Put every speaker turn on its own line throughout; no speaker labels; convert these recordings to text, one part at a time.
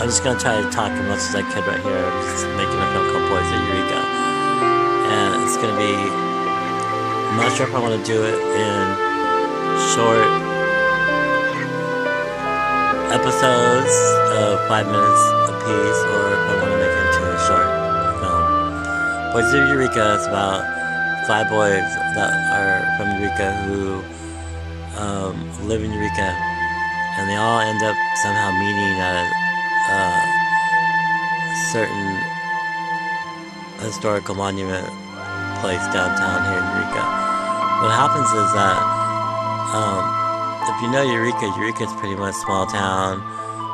I'm just gonna try to talk as much as I could right here. I'm just making a film called Boys of Eureka. And it's gonna be, I'm not sure if I want to do it in short episodes of 5 minutes apiece, or if I want to make it into a short film. Boys of Eureka is about 5 boys that are from Eureka who live in Eureka, and they all end up somehow meeting at a certain historical monument place downtown here in Eureka. What happens is that if you know Eureka, Eureka is pretty much a small town,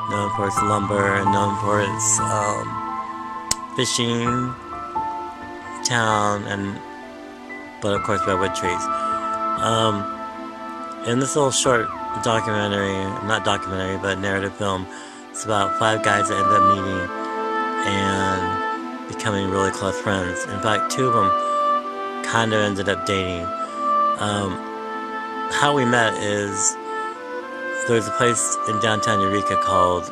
known for its lumber and known for its fishing town, but of course redwood trees. In this little short documentary, not documentary, but narrative film, it's about 5 guys that end up meeting and becoming really close friends. In fact, 2 of them kind of ended up dating. How we met is there's a place in downtown Eureka called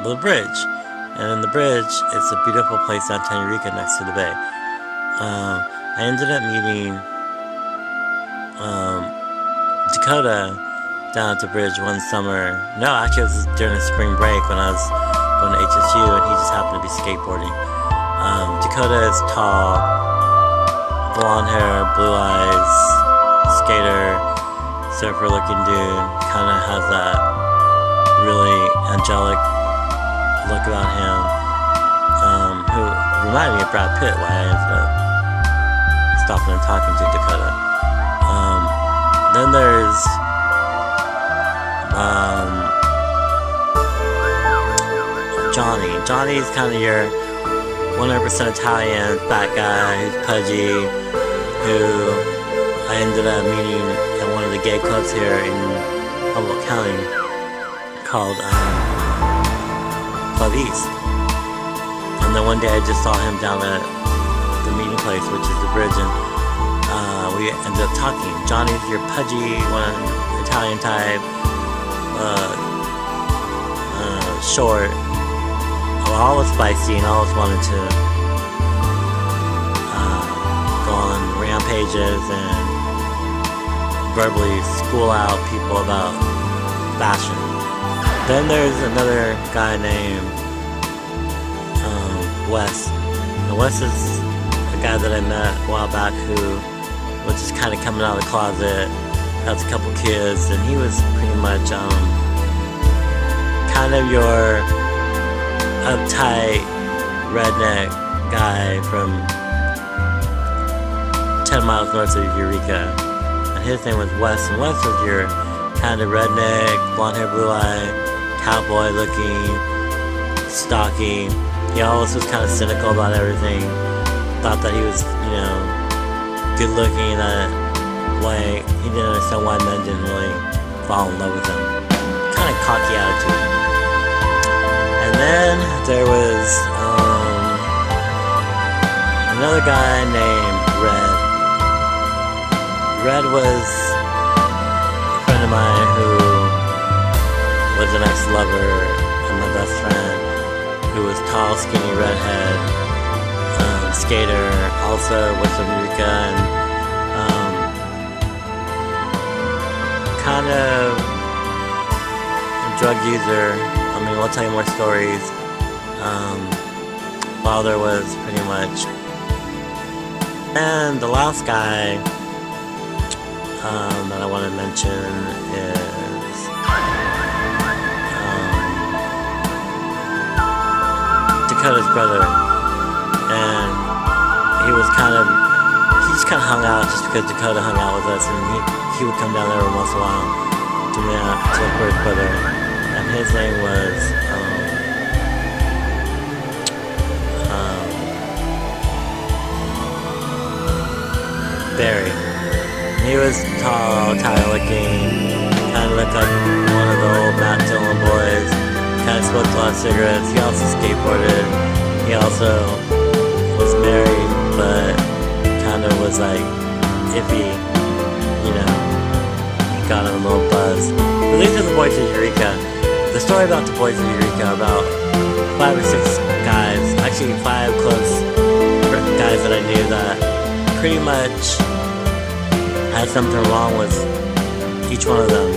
The Bridge, and in The Bridge, it's a beautiful place downtown Eureka next to the bay. I ended up meeting Dakota down at the bridge one summer. No, actually it was during a spring break when I was going to HSU, and he just happened to be skateboarding. Dakota is tall, blonde hair, blue eyes, skater, surfer looking dude, kind of has that really angelic look about him, who reminded me of Brad Pitt, why I ended up stopping and talking to Dakota. Then there's Johnny. Johnny's kind of your 100% Italian fat guy who's pudgy, who I ended up meeting at one of the gay clubs here in Humboldt County called Club East. And then one day I just saw him down at the meeting place, which is the bridge, and we ended up talking. Johnny's your pudgy one, Italian type, short, always spicy, and always wanted to go on rampages and verbally school out people about fashion. Then there's another guy named Wes. And Wes is a guy that I met a while back who was just kind of coming out of the closet, has a couple kids, and he was pretty much kind of your uptight redneck guy from 10 miles north of Eureka. And his name was Wes, and Wes was your kind of redneck, blonde hair, blue eye, cowboy looking, stocky. He always was kind of cynical about everything, thought that he was, good looking that way. He didn't understand why men didn't really fall in love with him. Kind of cocky attitude. And then there was another guy named Red. Red was a friend of mine who was an ex-lover and my best friend, who was tall, skinny, redhead, skater, also was from Eureka, and kind of a drug user. I mean, we'll tell you more stories. Father was pretty much. And the last guy that I want to mention is Dakota's brother. And he just kind of hung out just because Dakota hung out with us, and he would come down there every once in a while to meet up to his brother. And his name was Barry. And he was tall, Italian looking, kind of looked like one of the old Matt Dillon boys, kind of smoked a lot of cigarettes. He also skateboarded. He also was married, but kind of was like iffy, got him a little buzz. But these are the Boys of Eureka. The story about the Boys of Eureka, about 5 or 6 guys, actually 5 close guys that I knew that pretty much had something wrong with each one of them.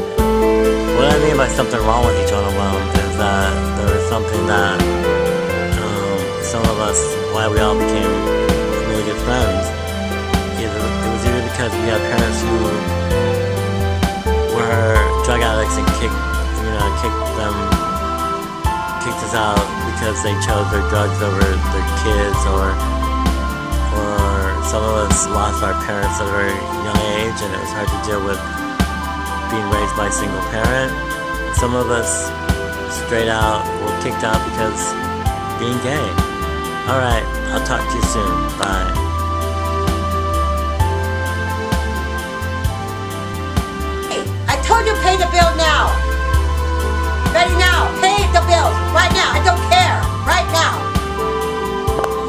What I mean by something wrong with each one of them is that there was something that some of us, why we all became really good friends. It was either because we had parents who were drug addicts and kicked us out because they chose their drugs over their kids, or some of us lost our parents at a very young age and it was hard to deal with being raised by a single parent. Some of us straight out were kicked out because being gay. Alright, I'll talk to you soon. Bye.
Hey, I told you pay the bill now. Ready now. Pay the bills. Right now. I don't care. Right now.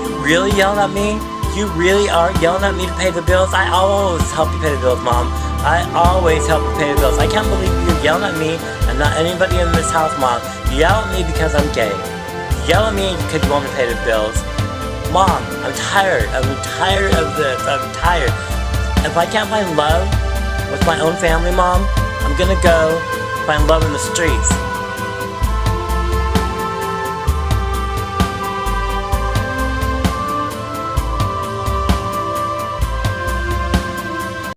You really yelling at me? You really are yelling at me to pay the bills? I always help you pay the bills, Mom. I always help you pay the bills. I can't believe you're yelling at me and not anybody in this house, Mom. You yell at me because I'm gay. You yell at me because you want me to pay the bills. Mom, I'm tired. I'm tired of this. I'm tired. If I can't find love with my own family, Mom, I'm gonna go find love in the streets.